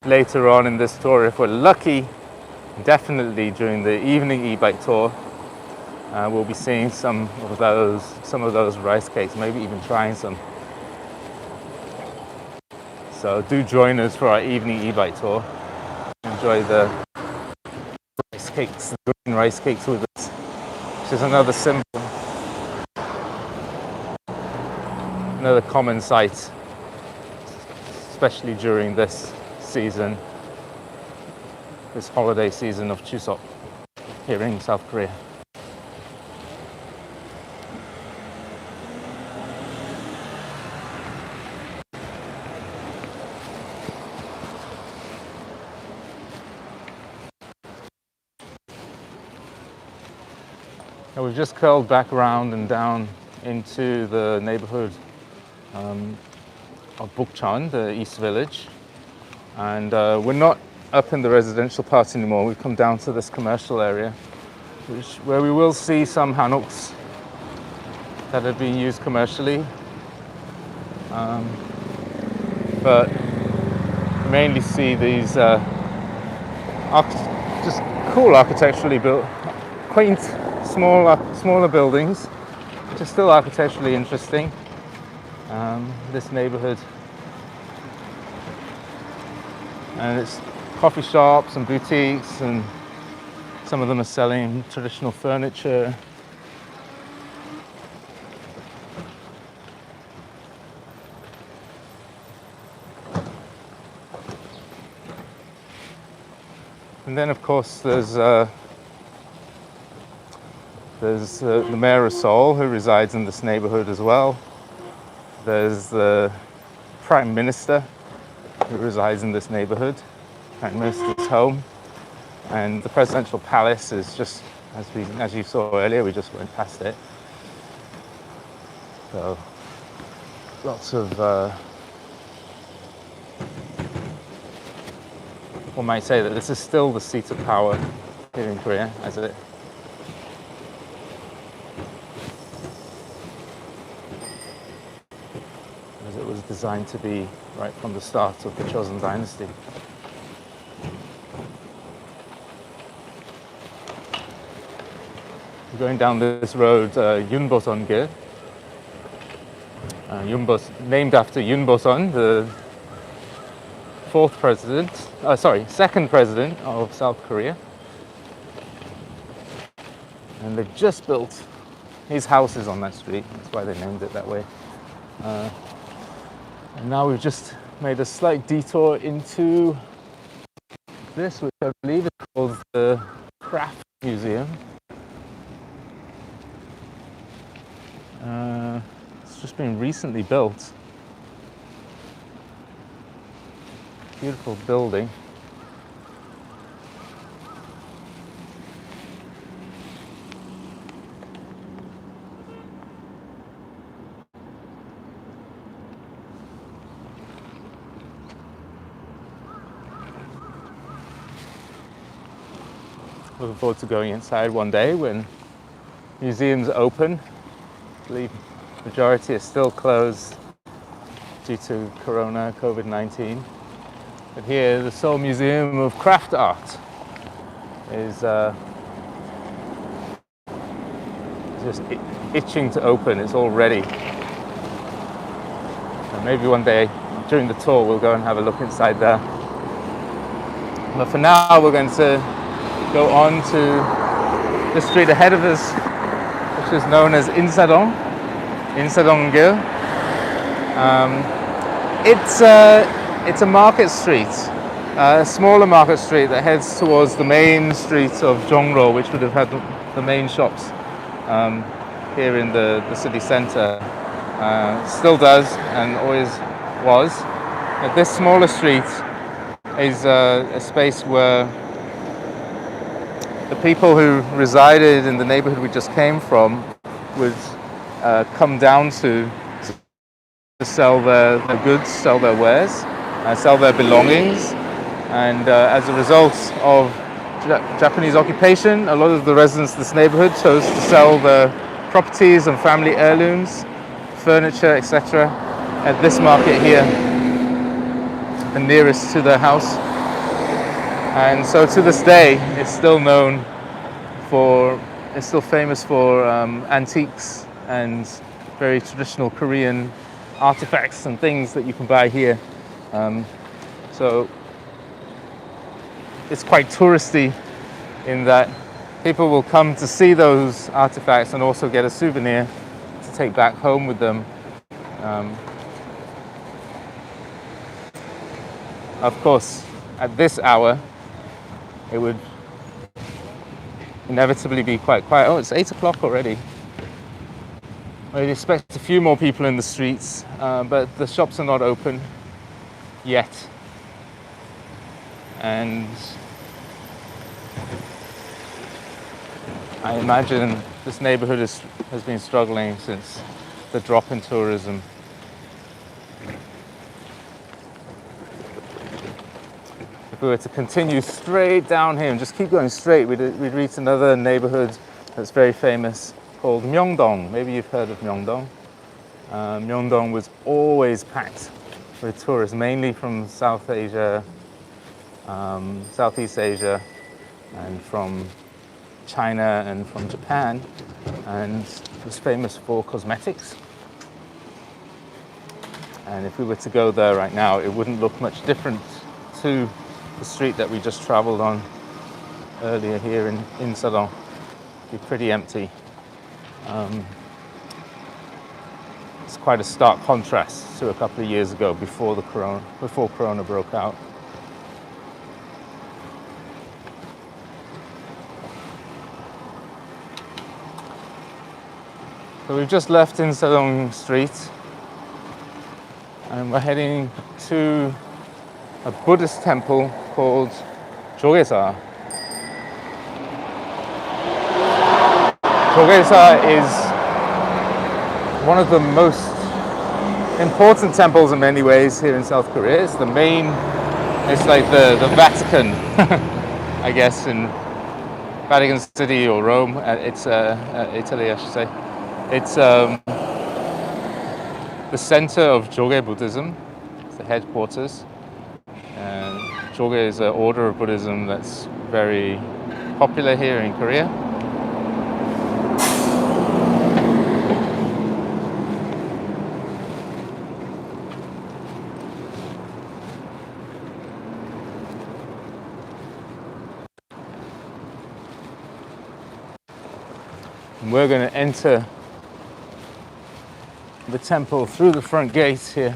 later on in this tour, if we're lucky, definitely during the evening e-bike tour, we'll be seeing some of those rice cakes, maybe even trying some. So do join us for our evening e-bike tour. Enjoy the rice cakes, the green rice cakes with us, which is another symbol, another common sight, especially during this season, this holiday season of Chuseok here in South Korea. We've just curled back around and down into the neighborhood of Bukchon, the East Village, and we're not up in the residential part anymore. We've come down to this commercial area, where we will see some hanoks that are being used commercially, but mainly see these just cool architecturally built, quaint, smaller buildings, which are still architecturally interesting. This neighborhood, and it's coffee shops and boutiques, and some of them are selling traditional furniture. And then, of course, there's the mayor of Seoul, who resides in this neighborhood as well. There's the prime minister, who resides in this neighborhood, and most of his home. And the presidential palace is just, as you saw earlier, we just went past it. So lots of, one might say that this is still the seat of power here in Korea, as it was designed to be right from the start of the Joseon dynasty. We're going down this road, Yunboseon-gil. Named after Yoon Boseon, the second president of South Korea. And they've just built his house is on that street. That's why they named it that way. And now we've just made a slight detour into this, which I believe is called the Craft Museum. It's just been recently built. Beautiful building. Looking forward to going inside one day when museums open. I believe the majority are still closed due to COVID-19. But here, the Seoul Museum of Craft Art is just itching to open. It's all ready. And maybe one day during the tour we'll go and have a look inside there. But for now, we're going to go on to the street ahead of us, which is known as Insadong-gil. It's a market street, a smaller market street that heads towards the main street of Jongro, which would have had the main shops here in the city centre. Still does and always was. But this smaller street is a space where the people who resided in the neighborhood we just came from would come down to sell their goods, sell their wares, sell their belongings. And as a result of Japanese occupation, a lot of the residents of this neighborhood chose to sell their properties and family heirlooms, furniture, etc. at this market here, the nearest to their house. And so to this day, it's still famous for antiques and very traditional Korean artifacts and things that you can buy here. So it's quite touristy in that people will come to see those artifacts and also get a souvenir to take back home with them. Of course, at this hour, it would inevitably be quite quiet. Oh, it's 8 o'clock already. I'd expect a few more people in the streets, but the shops are not open yet. And I imagine this neighborhood has been struggling since the drop in tourism. If we were to continue straight down here and just keep going straight, we'd reach another neighborhood that's very famous called Myeongdong. Maybe you've heard of Myeongdong. Myeongdong was always packed with tourists, mainly from South Asia, Southeast Asia, and from China and from Japan, and it was famous for cosmetics. And if we were to go there right now, it wouldn't look much different to the street that we just traveled on earlier here in Insadong. It'd be pretty empty. It's quite a stark contrast to a couple of years ago before Corona broke out. So we've just left Insadong Street and we're heading to a Buddhist temple called Jogesa. Jogesa is one of the most important temples in many ways here in South Korea. It's the main, it's like the Vatican, I guess, in Vatican City or Rome. It's Italy, I should say. It's the center of Joge Buddhism. It's the headquarters. And Joge is an order of Buddhism that's very popular here in Korea. And we're going to enter the temple through the front gates here.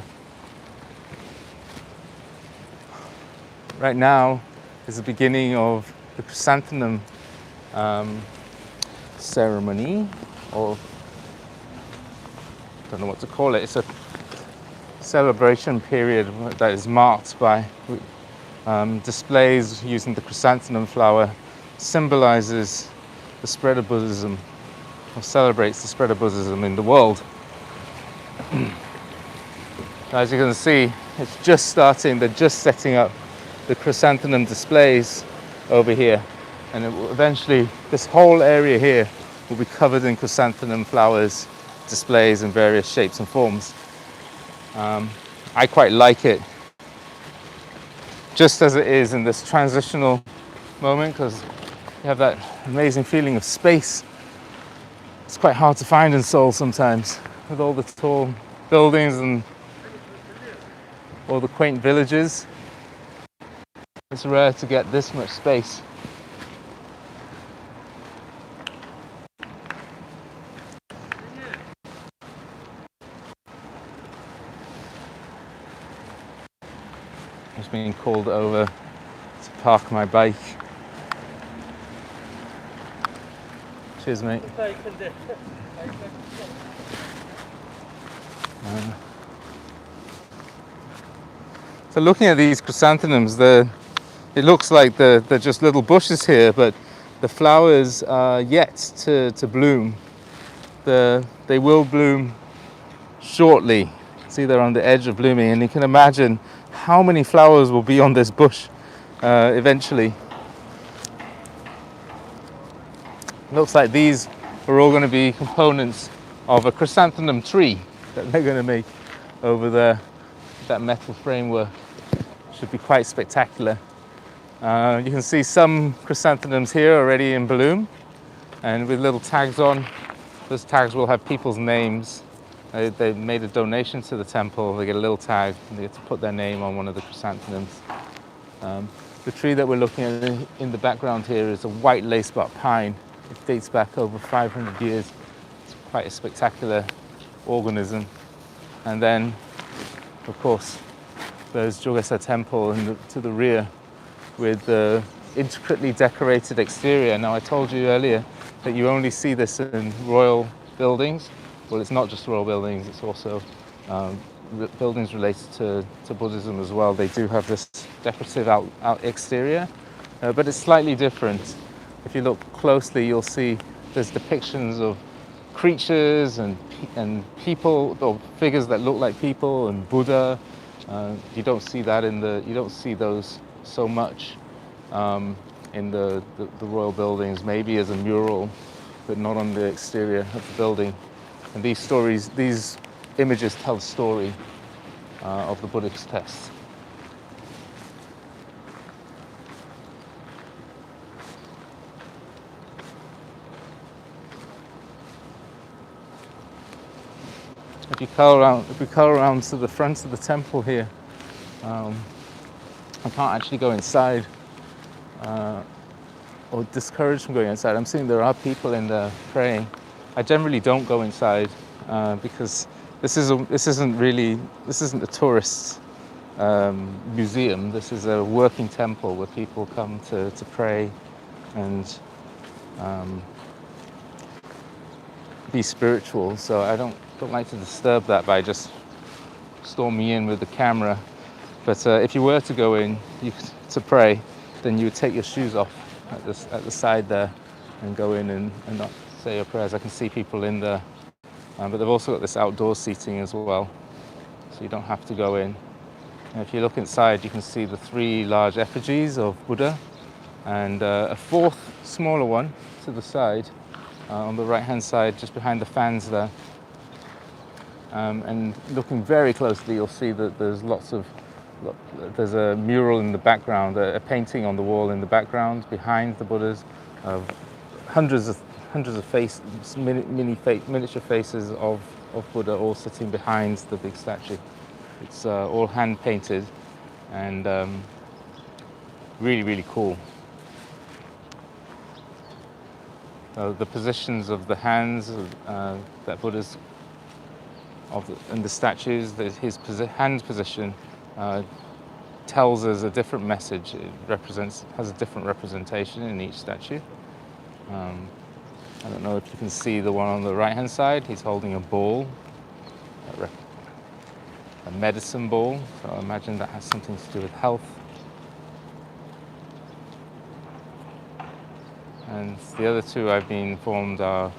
Right now is the beginning of the chrysanthemum ceremony, or I don't know what to call it. It's a celebration period that is marked by displays using the chrysanthemum flower. Symbolizes the spread of Buddhism, or celebrates the spread of Buddhism in the world. As you can see, it's just starting. They're just setting up the chrysanthemum displays over here, and it will eventually, this whole area here will be covered in chrysanthemum flowers, displays in various shapes and forms. I quite like it, just as it is in this transitional moment, because you have that amazing feeling of space. It's quite hard to find in Seoul sometimes, with all the tall buildings and all the quaint villages. It's rare to get this much space. Just being called over to park my bike. Cheers, mate. So looking at these chrysanthemums, it looks like they're just little bushes here, but the flowers are yet to bloom. They will bloom shortly. See, they're on the edge of blooming, and you can imagine how many flowers will be on this bush eventually. Looks like these are all going to be components of a chrysanthemum tree that they're going to make over there. That metal framework should be quite spectacular. You can see some chrysanthemums here already in bloom, and with little tags on. Those tags will have people's names. They made a donation to the temple. They get a little tag, and they get to put their name on one of the chrysanthemums. The tree that we're looking at in the background here is a white lacebark pine. It dates back over 500 years. It's quite a spectacular organism. And then, of course, there's Jogesa Temple to the rear with the intricately decorated exterior. Now, I told you earlier that you only see this in royal buildings. Well, it's not just royal buildings, it's also buildings related to Buddhism as well. They do have this decorative out exterior, but it's slightly different. If you look closely, you'll see there's depictions of creatures and people, or figures that look like people, and Buddha. You don't see that you don't see those so much in the royal buildings, maybe as a mural, but not on the exterior of the building. And these images tell the story of the Buddhist text. If we curl around to the front of the temple here, I can't actually go inside, or discouraged from going inside. I'm seeing there are people in there praying. I generally don't go inside because this isn't a tourist museum. This is a working temple where people come to pray and be spiritual. So I don't like to disturb that by just storming in with the camera. But if you were to go in to pray, then you would take your shoes off at the side there and go in and not say your prayers. I can see people in there, but they've also got this outdoor seating as well, so you don't have to go in. And if you look inside, you can see the 3 large effigies of Buddha and a 4th smaller one to the side, on the right-hand side, just behind the fans there. And looking very closely, you'll see that there's a mural in the background, a painting on the wall in the background behind the Buddhas of hundreds of miniature faces of Buddha, all sitting behind the big statue. It's all hand painted and really, really cool. The positions of the hands that Buddha's and the statues, his hand position tells us a different message. It has a different representation in each statue. I don't know if you can see the one on the right-hand side. He's holding a ball, a medicine ball. So I imagine that has something to do with health. And the other 2 I've been informed are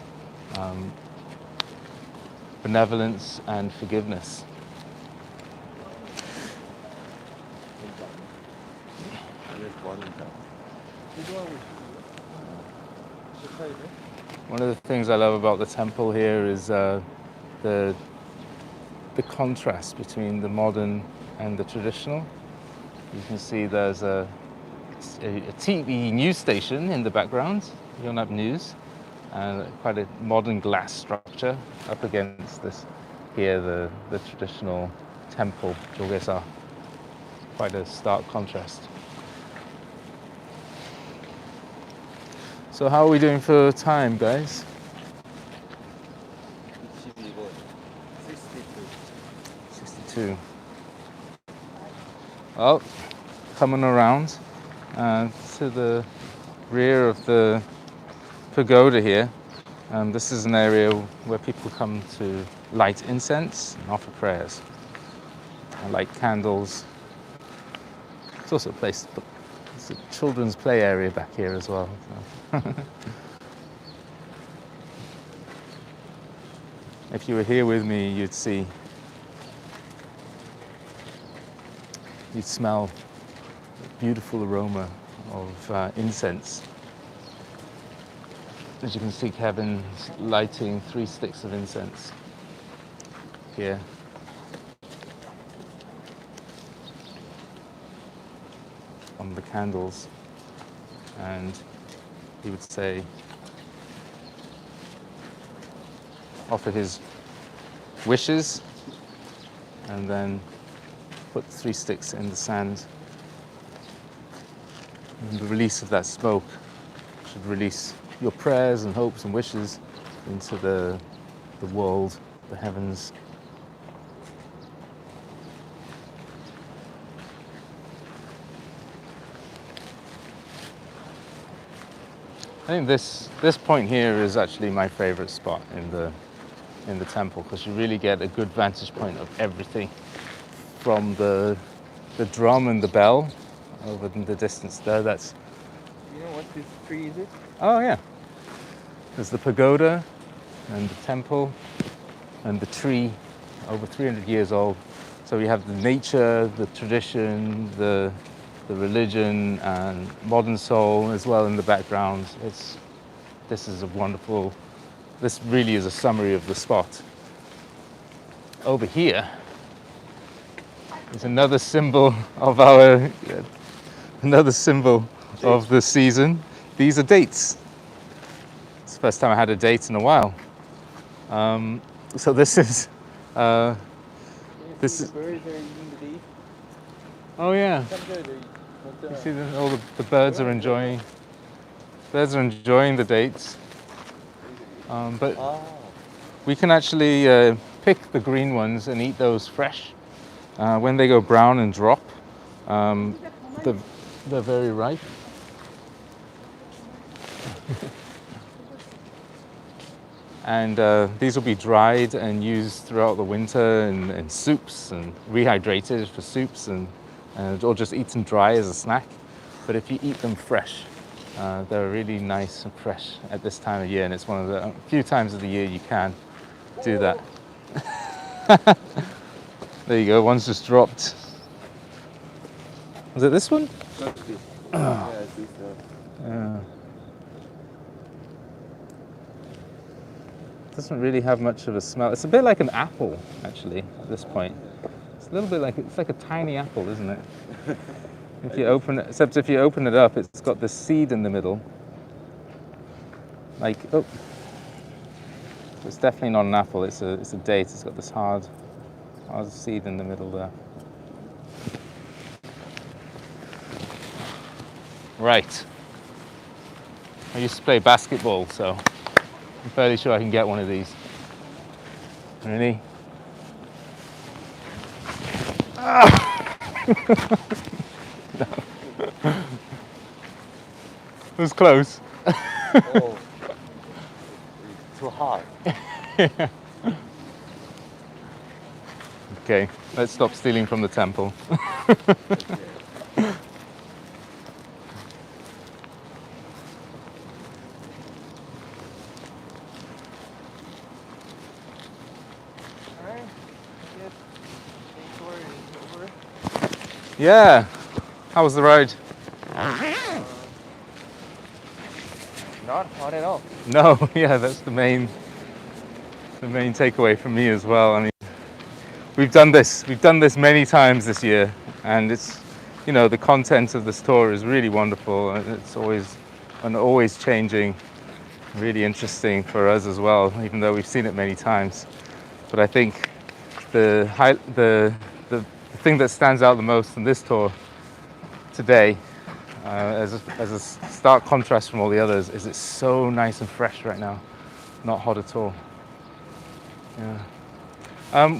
benevolence and forgiveness. One of the things I love about the temple here is the contrast between the modern and the traditional. You can see there's a TV news station in the background, Yonhap News, and quite a modern glass structure up against this here, the traditional temple, Jogesa. Quite a stark contrast. So how are we doing for time, guys? 62. Well, coming around to the rear of the pagoda here. This is an area where people come to light incense and offer prayers and light candles. It's also a place, it's a children's play area back here as well. So. If you were here with me, you'd smell the beautiful aroma of incense. As you can see, Kevin's lighting 3 sticks of incense here. On the candles, and he would say, offer his wishes, and then put 3 sticks in the sand. And the release of that smoke should release your prayers and hopes and wishes into the world, the heavens. I think this point here is actually my favorite spot in the temple, because you really get a good vantage point of everything, from the drum and the bell over in the distance there. That's, you know what this tree is? Oh yeah, there's the pagoda and the temple and the tree, over 300 years old. So we have the nature, the tradition, the religion and modern Seoul as well in the background. This really is a summary of the spot. Over here is another symbol of of the season. These are dates. It's the first time I had a date in a while. So this is The birds are eating the dates. oh yeah. You see all the birds are enjoying. Birds are enjoying the dates, but we can actually pick the green ones and eat those fresh. When they go brown and drop, they're very ripe. And these will be dried and used throughout the winter in soups and rehydrated for soups and or just eaten dry as a snack. But if you eat them fresh, they're really nice and fresh at this time of year, and it's one of the few times of the year you can do that. There you go, one's just dropped. Was it this one? Not this. Yeah, this. Yeah. Doesn't really have much of a smell. It's a bit like an apple, actually, at this point. It's a little bit like, it's like a tiny apple, isn't it? If you open it, except if you open it up, it's got this seed in the middle. Like, oh, it's definitely not an apple. It's a date. It's got this hard seed in the middle there. Right. I used to play basketball, so I'm fairly sure I can get one of these. Ready? It was close. Oh, it's too hard. Okay, let's stop stealing from the temple. Alright, I guess the tour is over. Yeah. How was the ride? Not hot at all. No, yeah, that's the main takeaway from me as well. I mean, we've done this many times this year, and it's, you know, the content of this tour is really wonderful, and it's always changing, really interesting for us as well, even though we've seen it many times. But I think the thing that stands out the most in this tour today, as a stark contrast from all the others, is it's so nice and fresh right now, not hot at all. Yeah.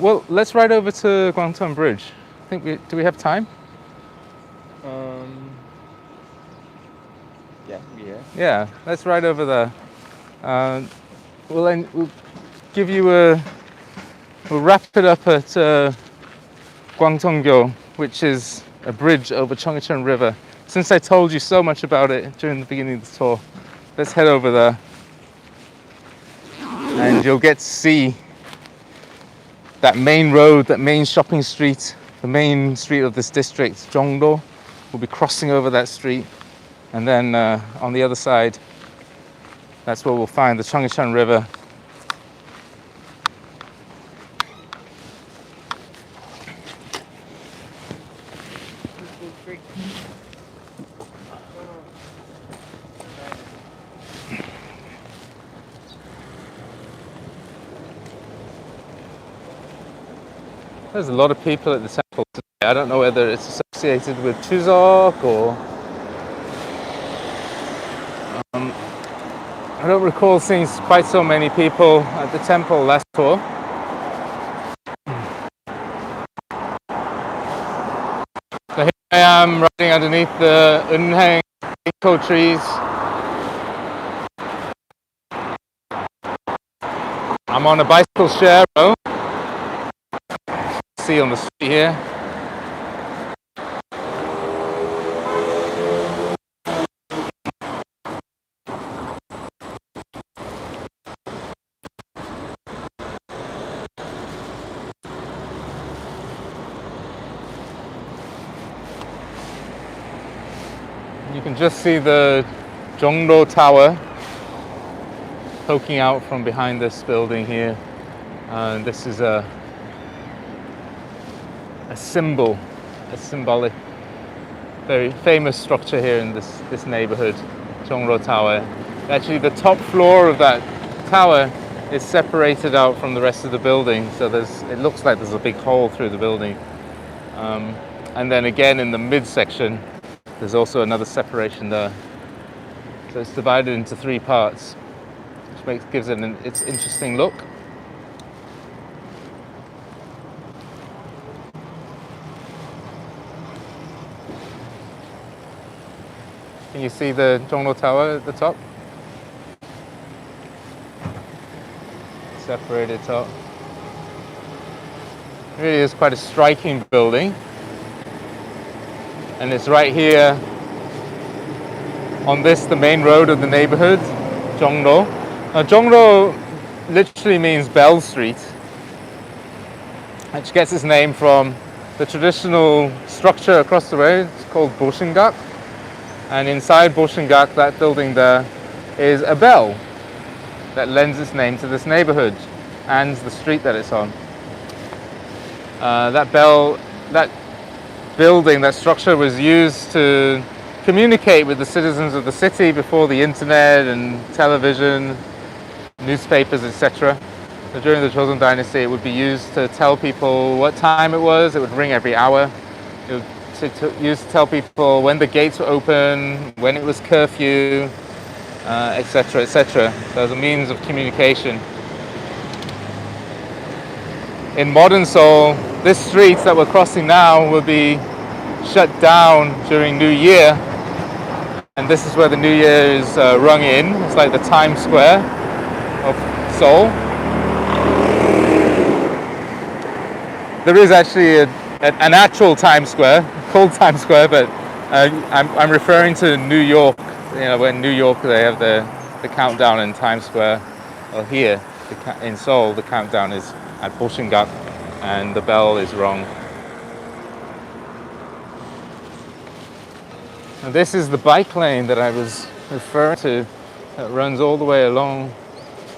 Well, let's ride over to Gwanghwaeton Bridge. Do we have time? Yeah. Yeah, let's ride over there. We'll give you we'll wrap it up at Gwanghwaeton, which is a bridge over Cheongcheon River. Since I told you so much about it during the beginning of the tour, let's head over there, and you'll get to see that main road, that main shopping street, the main street of this district, Jongdo. We'll be crossing over that street, and then on the other side, that's where we'll find the Cheongcheon River. There's a lot of people at the temple today. I don't know whether it's associated with Chuseok or... I don't recall seeing quite so many people at the temple last tour. So here I am riding underneath the Unheng ginkgo trees. I'm on a bicycle share row. See on the street here. You can just see the Jongdo Tower poking out from behind this building here. And this is a symbolic, very famous structure here in this neighborhood, Jongdo Tower. Actually, the top floor of that tower is separated out from the rest of the building, so it looks like there's a big hole through the building. And then again in the midsection, there's also another separation there. So it's divided into three parts, which gives it its interesting look. Can you see the Jongdo Tower at the top? Separated top. It really is quite a striking building. and it's right here on this, the main road of the neighborhood, Jongro. Jongro literally means Bell Street, which gets its name from the traditional structure across the way. It's called Boshingak, and inside Boshingak, that building there, is a bell that lends its name to this neighborhood and the street that it's on. That building, that structure was used to communicate with the citizens of the city before the internet and television, newspapers, etc. So during the Joseon Dynasty, it would be used to tell people what time it was. It would ring every hour. It would used to tell people when the gates were open, when it was curfew, etc., etc. So as a means of communication. In modern Seoul, this street that we're crossing now will be shut down during New Year, and this is where the New Year is rung in. It's like the Times Square of Seoul. There is actually an actual Times Square called Times Square, but I'm referring to New York. You know, when New York they have the countdown in Times Square. Well, here in Seoul, the countdown is at Boshingak, and the bell is rung. And this is the bike lane that I was referring to, that runs all the way along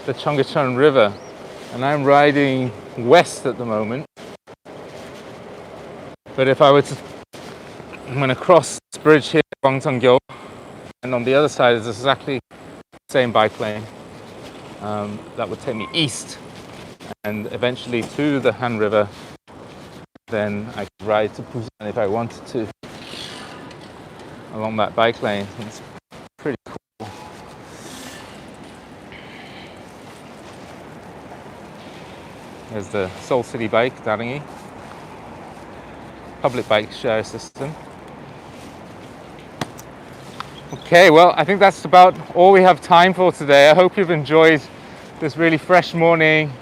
the Cheonggyecheon River, and I'm riding west at the moment. But if I'm going to cross this bridge here, Gwanggyeong, and on the other side is exactly the same bike lane. That would take me east and eventually to the Han River. Then I could ride to Busan if I wanted to along that bike lane. It's pretty cool. There's the Seoul City Bike, Darangi. Public bike share system. Okay, well, I think that's about all we have time for today. I hope you've enjoyed this really fresh morning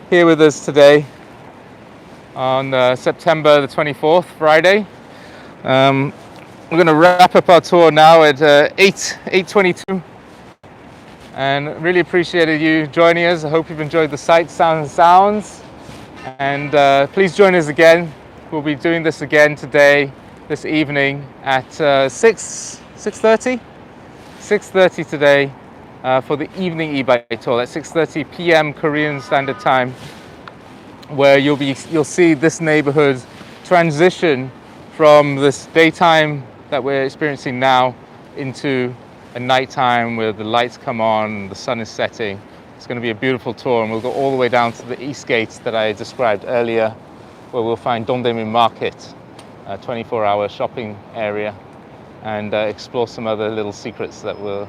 here with us today on September the 24th, Friday. We're going to wrap up our tour now at 8:22, and really appreciated you joining us. I hope you've enjoyed the sights, sounds, and sounds, and please join us again. We'll be doing this again today, this evening at 6:30 today for the evening e-bike tour. At 6:30 p.m. Korean Standard Time, where you'll see this neighborhood transition from this daytime that we're experiencing now into a nighttime where the lights come on, the sun is setting. It's going to be a beautiful tour, and we'll go all the way down to the east gates that I described earlier, where we'll find Dongdaemun Market, a 24-hour shopping area, and explore some other little secrets that will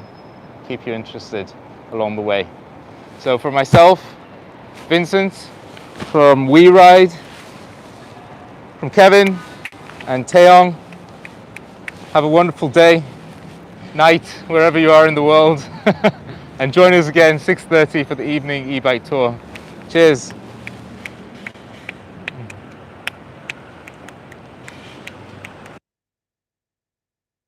keep you interested along the way. So for myself, Vincent, from WeRide, from Kevin and Taeyong, have a wonderful day, night, wherever you are in the world, and join us again 6:30 for the evening e-bike tour. Cheers.